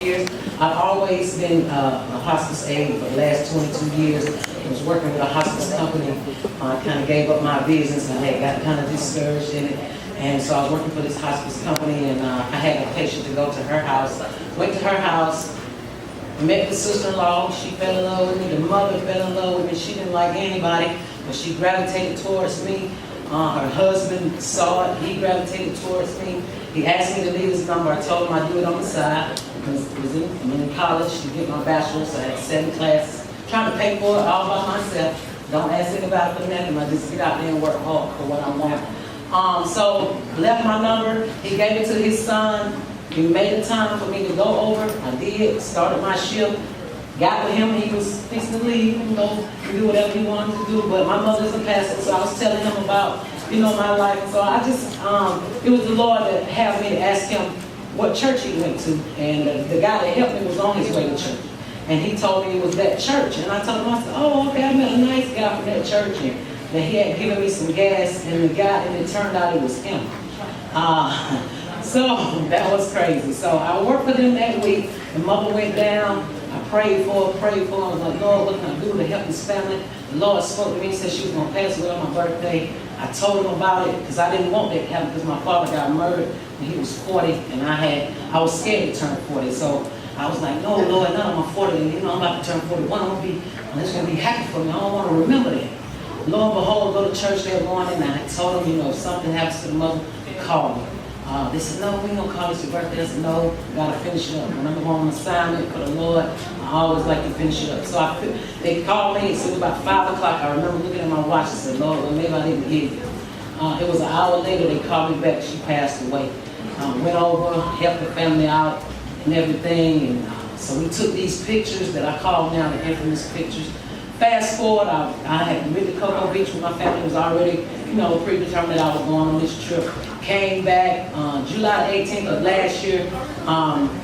years. I've always been a hospice aide for the last 22 years. I was working with a hospice company. I kind of gave up my business. I had got kind of discouraged in it. And so I was working for this hospice company, and I had a patient to go to her house. Went to her house, met the sister-in-law. She fell in love with me. The mother fell in love with me. She didn't like anybody, but she gravitated towards me. Her husband saw it. He gravitated towards me. He asked me to leave his number. I told him I'd do it on the side. I'm in college to get my bachelor's. I had 7 classes. Trying to pay for it all by myself. Don't ask anybody for nothing. I just get out there and work hard for what I want. So left my number. He gave it to his son. He made the time for me to go over. I did. Started my shift. Got with him. He was fixing to leave and go do whatever he wanted to do. But my mother's a pastor, so I was telling him about, my life. So I just, it was the Lord that had me to ask him what church he went to. And the guy that helped me was on his way to church. And he told me it was that church. And I told him, I said, oh, okay, I met a nice guy from that church. And that he had given me some gas, and the guy, and it turned out it was him. So that was crazy. So I worked for them that week, and mother went down. I prayed for her. I was like, Lord, what can I do to help this family? The Lord spoke to me and said she was going to pass away on my birthday. I told him about it because I didn't want that to happen because my father got murdered when he was 40, and I was scared to turn 40. So I was like, no, Lord, now I'm 40, and I'm about to turn 41. It's going to be happy for me. I don't want to remember that. Lo and behold, go to church that morning, and I told him, if something happens to the mother, call me. They said, no, we ain't gonna call this your birthday. I said, no, gotta finish it up. When I'm on assignment for the Lord, I always like to finish it up. So they called me, so it was about 5 o'clock. I remember looking at my watch and said, Lord, well, maybe I didn't get it. It was an hour later, they called me back. She passed away. Went over, helped the family out and everything. And so we took these pictures that I call now the infamous pictures. Fast forward, I had been to Cocoa Beach with my family. It was already, predetermined that I was going on this trip. Came back July 18th of last year.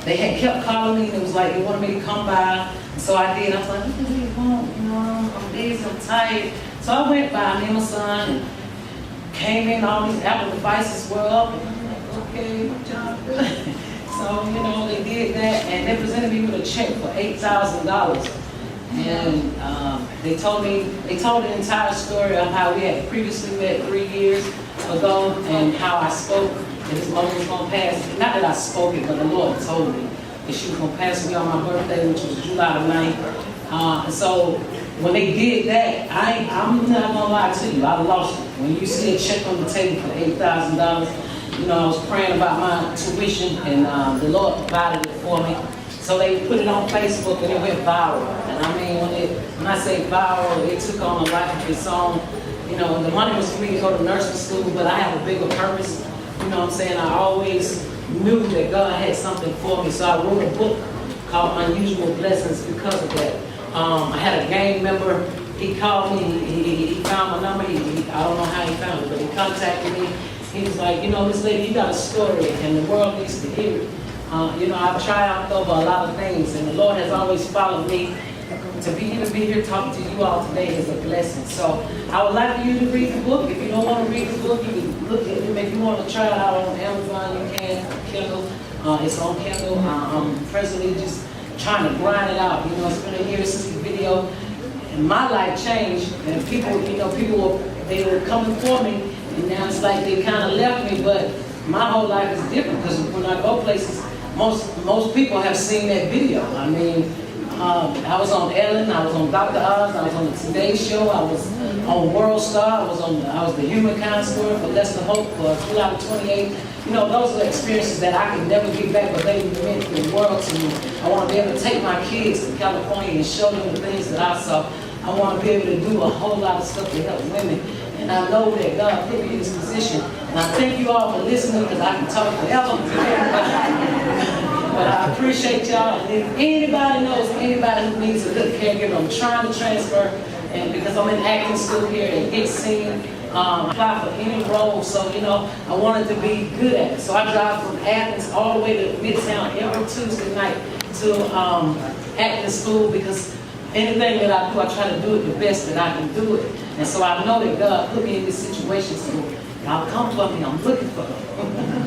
They had kept calling me, and it was like they wanted me to come by. And so I did. I was like, what do you want? I'm lazy, I'm tired. So I went by, me and my son, and came in. All these Apple devices were up. And I'm like, okay, what y'all doing? So, they did that, and they presented me with a check for $8,000. And they told the entire story of how we had previously met 3 years ago, and how I spoke that his mother was going to pass. Not that I spoke it, but the Lord told me that she was going to pass me on my birthday, which was July 9th. And so when they did that, I'm not going to lie to you, I lost it. When you see a check on the table for $8,000, I was praying about my tuition, and the Lord provided it for me. So they put it on Facebook, and it went viral. And I mean, when I say viral, it took on a life of its own. The money was for me to go to nursing school, but I have a bigger purpose. I always knew that God had something for me. So I wrote a book called Unusual Blessings because of that. I had a gang member. He called me. He found my number. I don't know how he found it, but he contacted me. He was like, this lady, you got a story, and the world needs to hear it. I've triumphed over a lot of things, and the Lord has always followed me. To be here talking to you all today is a blessing. So I would like for you to read the book. If you don't want to read the book, you can look at it. If you want to try it out on Amazon, you can. Kindle. It's on Kindle. I'm presently just trying to grind it out. It's been a year since the video, and my life changed. And people were coming for me, and now it's like they kind of left me. But my whole life is different because when I go places, most people have seen that video. I was on Ellen, I was on Dr. Oz, I was on the Today Show, I was on World Star, I was the human counselor for Lester Hope for July 28th. Those are the experiences that I can never get back, but they meant the world to me. I want to be able to take my kids to California and show them the things that I saw. I want to be able to do a whole lot of stuff to help women. And I know that God put me in this position. And I thank you all for listening, because I can talk forever. But I appreciate y'all. And if anybody knows anybody who needs a good caregiver, I'm trying to transfer, and because I'm in acting school here at Get Seen, apply for any role. So, I wanted to be good at it. So I drive from Athens all the way to Midtown every Tuesday night to acting school, because anything that I do, I try to do it the best that I can do it. And so I know that God put me in this situation, so y'all come for me. I'm looking for them.